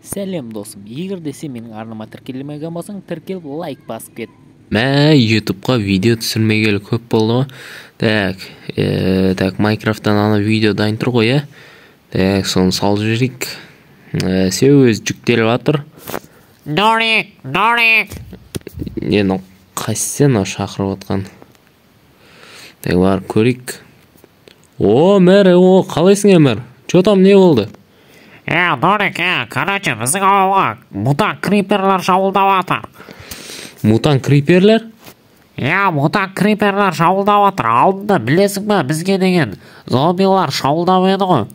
Сәлем досым, егер де сен менің арнама тіркелмеген болсаң, тіркеліп лайк басып кет. Мә, ютубқа видео түсірмегелі көп болды ғой. Так, Майнкрафттан ана видео дайын тұр ғой, иә? Так, соны салып жіберейік. Сеу өз жүктеліп жатыр. Дори. Енді қайсы сен шақырып отқан? Так, барып көрейік. О, мэр, қалайсың, мэр? Чо там не болды? Дорик, короче, біздің ауылға мутант криперлер шабуылдап жатыр. Мутант криперлер? Мутант криперлер шабуылдап жатыр. Алдында білесің бе, бізге деген зомбилар шабуылдап еді ғой.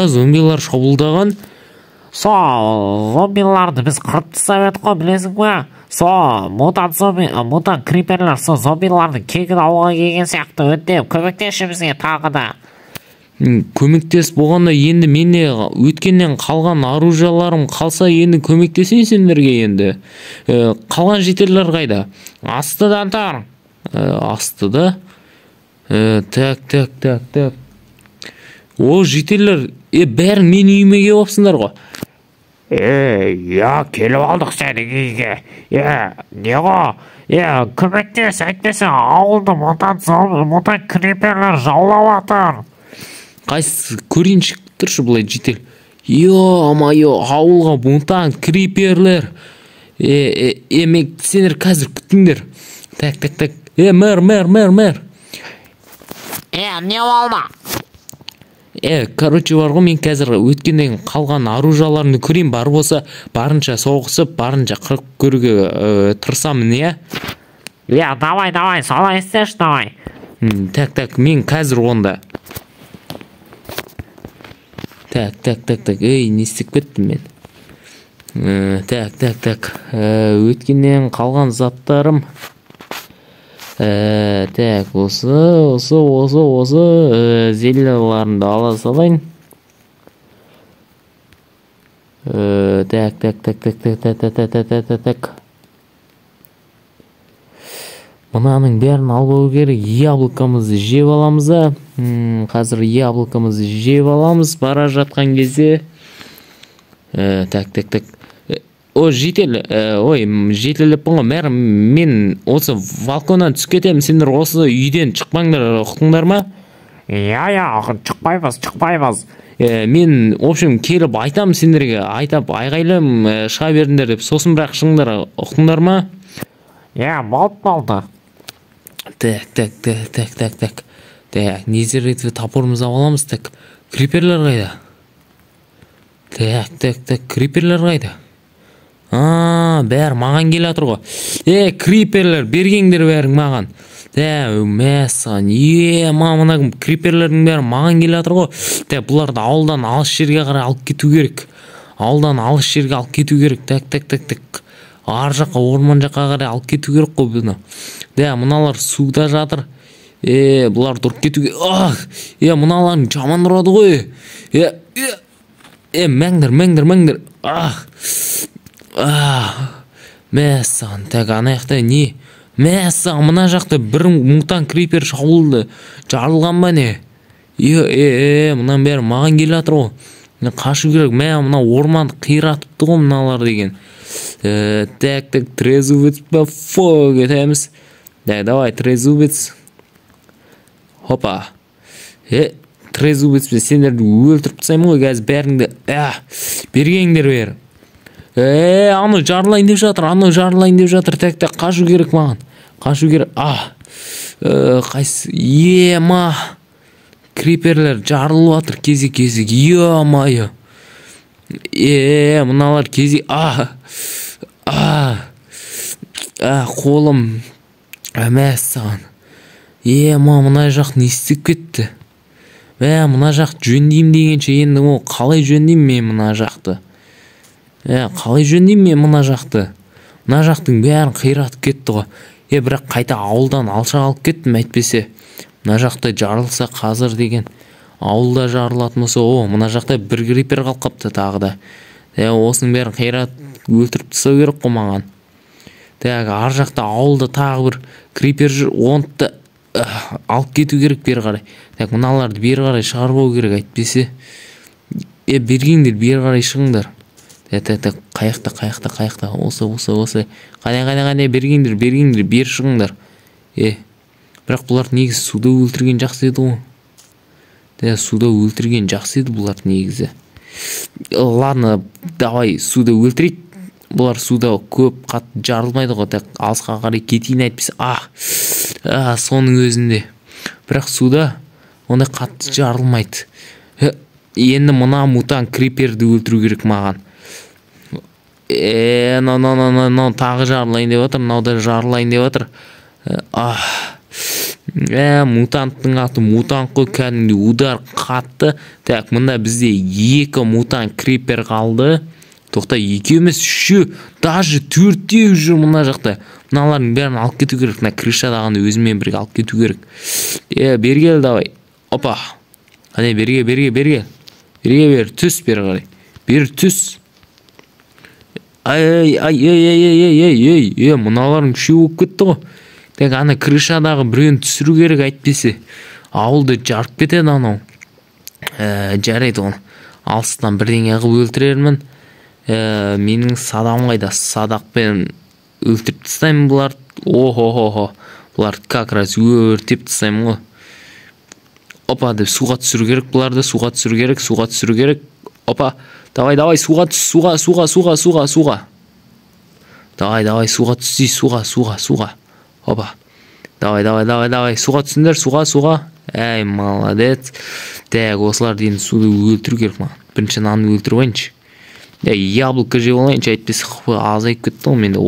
Зомбилар шабуылдаған. Зомбиларды біз қырып тастап едік қой, білесің бе? Мутант криперлер зомбиларды кегін ауылға келген сияқты өтіп көмектесші бізге тағы да. Көмектес болғанда енді менде өткеннен қалған оружияларым қалса енді көмектесейін сендерге енді. Қалған жетерлер қайда? Астыдан тар. Астыда? Так. О, жетерлер, бәрін мен үйіме келіп опсыңдар ғой. Келіп алдық сені кейге. Не ғой? Көмектес, әйтпесе ауылды мутант криперлер жаулап жатыр. Қайсы көрейінші тұршы бұлай жетел. Ауылға мутант криперлер. Сендер қазір күттіңдер. Так. Мэр. Не болды? Короче бар ғой, мен қазір өткеннен қалған оружияларымды көрейін, бар болса барынша соғысып, барынша қырып көруге тырысамын, иә? Давай, солай істеші, давай. Так, мен қазір онда. Так, не істеп кеттім мен? Так, өткеннен қалған заттарым. Так, осы зеляларымды ала салайын. Так. Мұнаның бәрін албау керек. Яблокамызды жеп аламыз. Қазір яблокамызды жеп аламыз бара жатқан кезде. Так. Жетеліп бұңға мәрі, мен осы балконнан түсіп кетемін, сендер осы үйден шықпаңдар, ұқтыңдар ма? Шықпаймыз. Мен, в общем, келіп айтам сендерге, айғайлым шыға бердіңдер деп, сосын бірақ шыңдар, ұқтыңдар ма? Болды. Так. Незеретве топорымызды аламыз, так. Криперлер қайда? Так, криперлер қайда? Бәрі маған келе атыр ғой. Криперлер, бергеңдер бәрің маған. Мәсіған, мына криперлердің бәрі маған келе атыр ғой. Бұларды ауылдан алыс жерге қарай алып кету керек. Так. Ар жаққа, орман жаққа қарай алып кету керек қой бұны. Мұналар суда жатыр. Бұлар тұрып кетуге. Мұналарын жаман тұрады ғой. Мәңдір. Мәсіған, так, анаяқта не? Мәсіған, мұна жақта бір мутант крипер шабуылды. Жарылған ба не? Мұнан бәрі маған келе атыр ғой. Қашу керек, мұна орманды қиратыпты ғой мұналар деген. Так, трезубец ба фог етеміз. Давай, трезубец. Хопа. Трезубец бе сендерді өлтіріп тасаймын ғой, қазір бәріңді. Бергеңдер бер. Аны жарылайын деп жатыр. Так, қашу керек маған. Қайсы, криперлер жарылып жатыр кезек. Мұналар кезек. Қолым. Мәссаған. Мұна жақ не істеп кетті? Мұна жақ жөндейм дегенше, енді қалай жөндейм мен мұна жақты? Мұна жақтың бәрін қиратып кетті ғой. Бірақ қайта ауылдан алшақ алып кеттім, әйтпесе. Мұна жақта жарылса қазір деген. Ауылда жарылатын болса, мұна жақта бір крипер қалқапты тағы да. Осының бәрін қират өлтіріп тастау керек қой маған. Ар жақта ауылда тағы бір крипер жүр, онты алып кету керек бері қарай. Мұналарды бері қарай шығарбау керек, әйтпесе Бергеңдер, бері қарай шығыңдар. Қаяқта, осы. Қане, бергеңдер, бері шығыңдар. Бірақ бұлар негізі суда өлтірген жақсы еді ғой. Суда өлтірген жақсы еді бұлар негізі. Ладно, давай суда өлтірейік. Бұлар суда көп қатты жарылмайды ғой. Алысқа қарай кетейін әйтпесе. Соның өзінде. Бірақ суда ондай қатты жарылмайды. Енді мына мутант криперді өлтіру керек маған. Тағы жарылайын деп отыр. Мынау жарылайын деп отыр. Мутанттың аты мутант қой, кәдімгі удар қатты. Мында бізде 2 мутант крипер қалды. Тоқта, 2 емес, 3, даже 4 жүр мына жақта. Мыналардың бәрін алып кету керек. Мына крышадағаны өзімен бірге алып кету керек. Бергел давай. Опа. Қане, берге. Бер, түс бері қарай. Бер, түс. Мыналардың үшеу болып кетті ғой. Ана крышадағы біреуін түсіру керек әйтпесе. Ауылды жарып кетеді анау. Жарайды оны. Алыстан бірдеңе қылып өлтірермін. Менің садағым қайда? Садақпен өлтіріп тастаймын бұлар. Бұлар как раз өртеп тастаймын ғой. Опа, деп суға түсіру керек бұларды. Суға түсіру керек. Опа, давай, суға түс, суға. Давай, суға түсей, суға. Опа. Давай. Суға түсіндер, суға. Молодец. Осылар дейін суды өлтіру керек ма? Бірінші наны өлтіру ойыншы. Яблоко жеп олайыншы, әйтпесе азайып кетті ғой менде.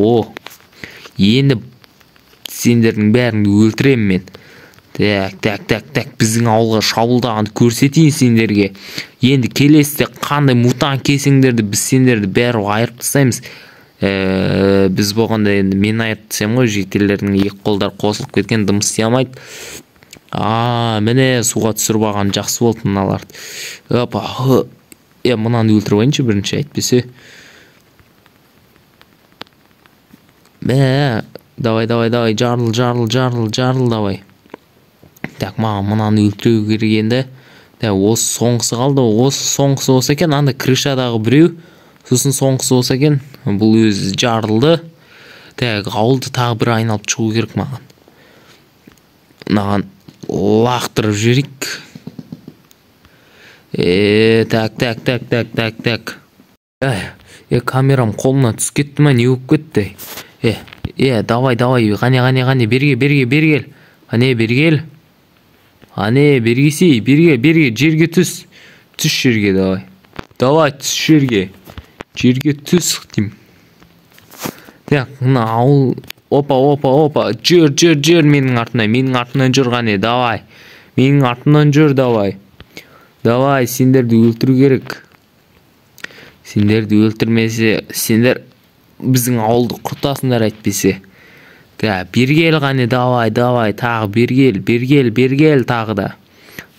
Енді сендердің бәріңді өлтірем мен. Так. Біздің ауылға шабуылдағанды көрсетейін сендерге. Енді келесіде қандай мутант кесіңдерді біз сендерді бәрі айырып тастаймыз. Біз болғанда енді мен айырып тастаймын ғой, жектелердің 2 қолдар қосылып кеткен, дымыс істей алмайды. Міне суға түсіріп алған жақсы болды мыналарды. Опа. Мынаны өлтіріп алайыншы бірінші әйтпесе. Давай, жарыл, давай. Так, маған мынаны өлтіру керек енді. Осы соңғысы қалды. Осы соңғысы болса екен, анда крышадағы біреу. Сосын соңғысы болса екен, бұл өзі жарылды. Ауылды тағы бір айналып шығу керек маған. Маған лақтырып жіберейік. Так. Камерам қолына түс кетті ма, не болып кетті? Давай, қане, бергел. Қане, берге, жерге түс. Түс жерге, давай. Давай, түс жерге. Жерге түс, дейм. Мына ауыл, опа. Жүр, менің артымнан жүр қане, давай. Менің артымнан жүр, давай. Давай, сендерді өлтіру керек. Сендерді өлтірмесе, сендер біздің ауылды құртасыңдар әйтпесе. Бергел қане, давай, тағы бергел тағы да.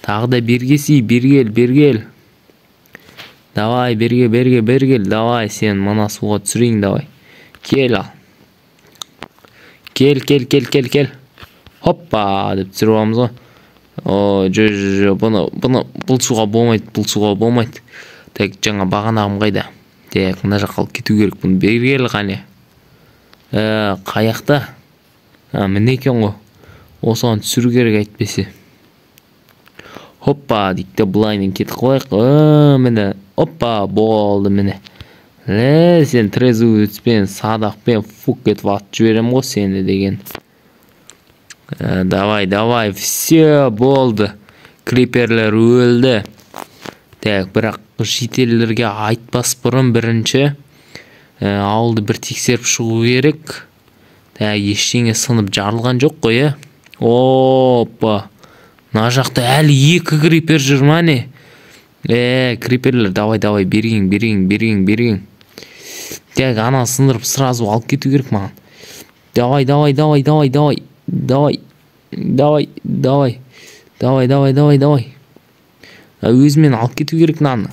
Тағы да бергесі, бергел. Давай, бергел, давай, сен мана суға түсірейін, давай. Кел ал. Кел. Хоппа, деп түсіріп аламыз ғой. Бұл суға болмайды. Жаңа бағанағым қайда? Мына жаққа алып кету керек, бұны бергел қане. Қаяқта? Міне екен ғой. Осыған түсіру керек әйтпесе. Хоппа, дейікті бұлайнен кетіп қойық. Міне, оппа, болды міне. Сен трезвый садақпен фук етіп атып жіберем ғой сені деген. Давай, все болды. Криперлер өлді. Бірақ жителерге айтпас бұрын бірінші ауылды бір тексеріп шығу керек. Ештеңе сынып жарылған жоқ қой, Опа. Мына жақта әлі 2 крипер жүр ма не? Криперлер, давай, бергің. Ана сындырып сразу алып кету керек маған. Давай. Өзімен алып кету керек наны.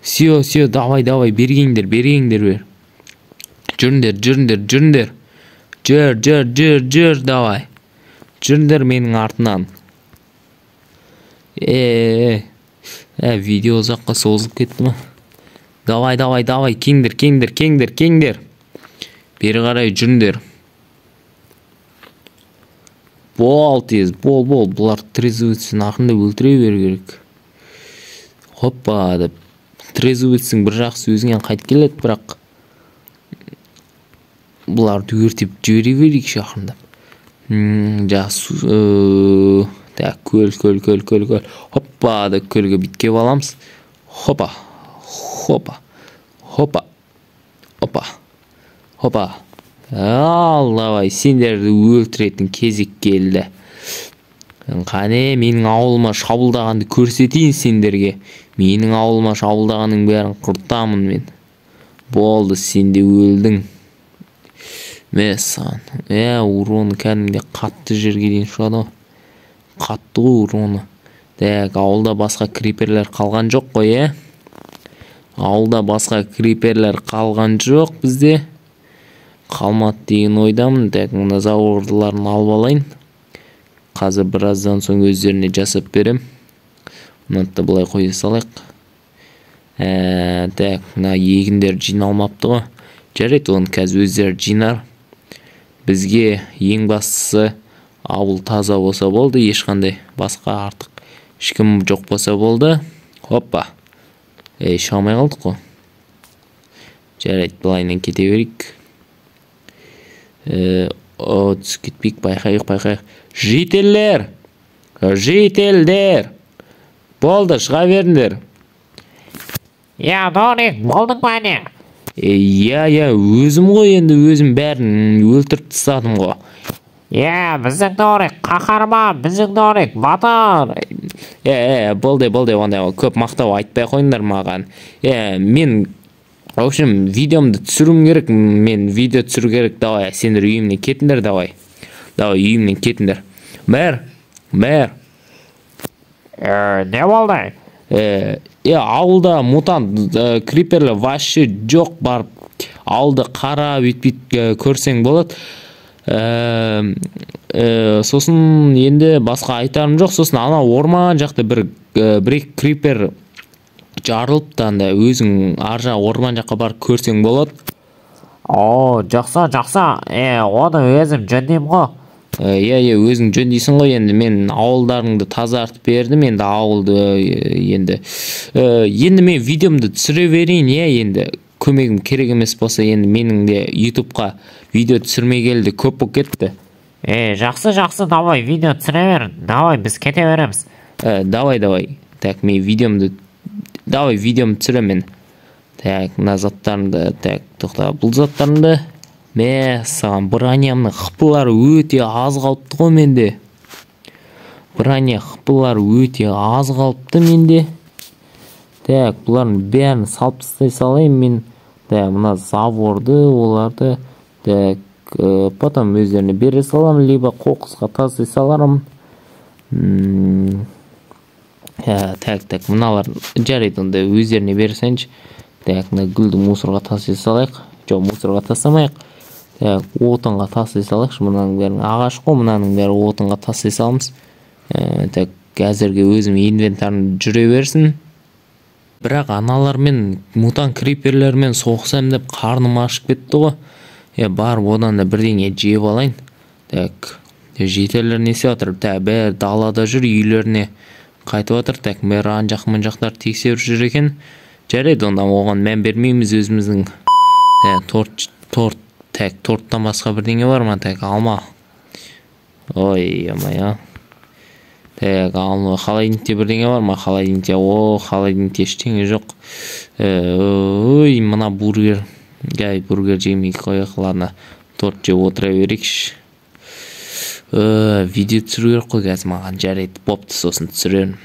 Все, давай, бергеңдер бер. Жүріңдер. Жүр, давай. Жүріңдер менің артынан. Видео ұзаққа созылып кетті ма? Давай, кеңдер. Бері қарай жүріңдер. Бол тез, бол. Бұлар трезвойтсін ақырында өлтіре беру керек. Хоппа деп. Трезвойтсің бір жақсы өзіңен қайт келеді, бірақ бұларды өртеп жібере берейік ақырында. Жақсы. Так, көл. Хоппа деп көлге биткеп аламыз. Хопа. Давай, сендерді өлтіретін кезек келді. Қане, менің ауылыма шабуылдағанды көрсетейін сендерге. Менің ауылыма шабуылдағанның бәрін құртамын мен. Болды, сен де өлдің. Мәсан. Уроны кәдімде қатты жерге дейін шығады. Қатты ғой уроны. Так, ауылда басқа криперлер қалған жоқ қой, Ауылда басқа криперлер қалған жоқ бізде. Қалмады деген ойдамын. Так, мына заводыларын алып алайын. Қазір біраздан соң өздеріне жасап берем. Мұнатты бұлай қойы салайық. Так, мына егіндер жиналмапты ғой. Жарайды, оны қазір өздері жинар. Бізге ең бастысы ауыл таза болса болды, ешқандай басқа артық ешкім жоқ болса болды. Хоппа. Шамай қалдық қой. Жарайды, бұлайынан кете берейік. Түсіп кетпейік, байқайық. Жителдер! Болды, шыға беріңдер. Дорик, болдың ба не? Өзім ғой, енді өзім бәрін өлтіріп тастадым ғой. Біздің Дорик қаһарман, біздің Дорик батыр. Болды, ондай көп мақтау айтпай қойыңдар маған. Мен, в общем, видеомды түсіруім керек, мен видео түсіру керек. Давай, сендер үйімнен кетіңдер, давай, үйімнен кетіңдер. Мэр. Не болды? Ауылда мутант криперлер вообще жоқ, барып ауылды қара бүйтіп көрсең болады. Сосын енді басқа айтарым жоқ. Сосын ана орман жақта бір крипер жарылып анда өзің аржа орман жаққа барып көрсең болады. Жақсы. Оны өзім жөндеймін ғой. Өзің жөндейсің ғой. Енді мен ауылдарыңды тазартып бердім. Енді ауылды енді мен видеомды түсіре берейін. Енді көмегім керек емес болса, енді менің де ютубқа видео түсірмей келді, көп болып кетті. Жақсы, давай видео түсіре бер. Давай, біз кете береміз. Давай. Так, мен видеомды түсіремін. Так, мына заттарымды, тоқта, бұл заттарымды. Саған бронямның қыпылары өте аз қалыпты ғой менде. Броня қыпылары өте аз қалыпты менде. Так, бұлардың бәрін салып тастай салайын мен. Так, мына заводды, оларды, так, потом өздеріне бере салам, либо қоқысқа тастай саларым. Так, мыналар жарайды, онда өздеріне берсенші. Так, мына гүлді мусорға тастай салайық. Жоқ, мусорға тастамайық. Так, отынға тастай салайықшы. Мұнаның бәрін ағаш қой, мұнаның бәрі отынға тастай саламыз. Так, әзірге өзім инвентарым жүре берсін. Бірақ аналармен, мутант криперлермен соқсам деп қарным ашып кетті ғой. Барып одан да бірдеңе жеп алайын. Так, жетелер несе отыр. Так, бәрі далада жүр, үйлеріне қайтып отыр. Так, бәрі анжақ мұнжақтар тексеріп жүр екен. Жарайды, онда оған мән бермейміз өзіміздің. Торттан басқа бірдеңе бар ма? Так, алма. Так, алма. Холодильникте бірдеңе бар ма? Холодильникте ештеңе жоқ. Мына бургер. Бургер жемей қойық, ладно. Торт жеп отыра берейікші. Видео түсіру керек қой қазір маған. Жарайды, бопты, сосын түсірерім.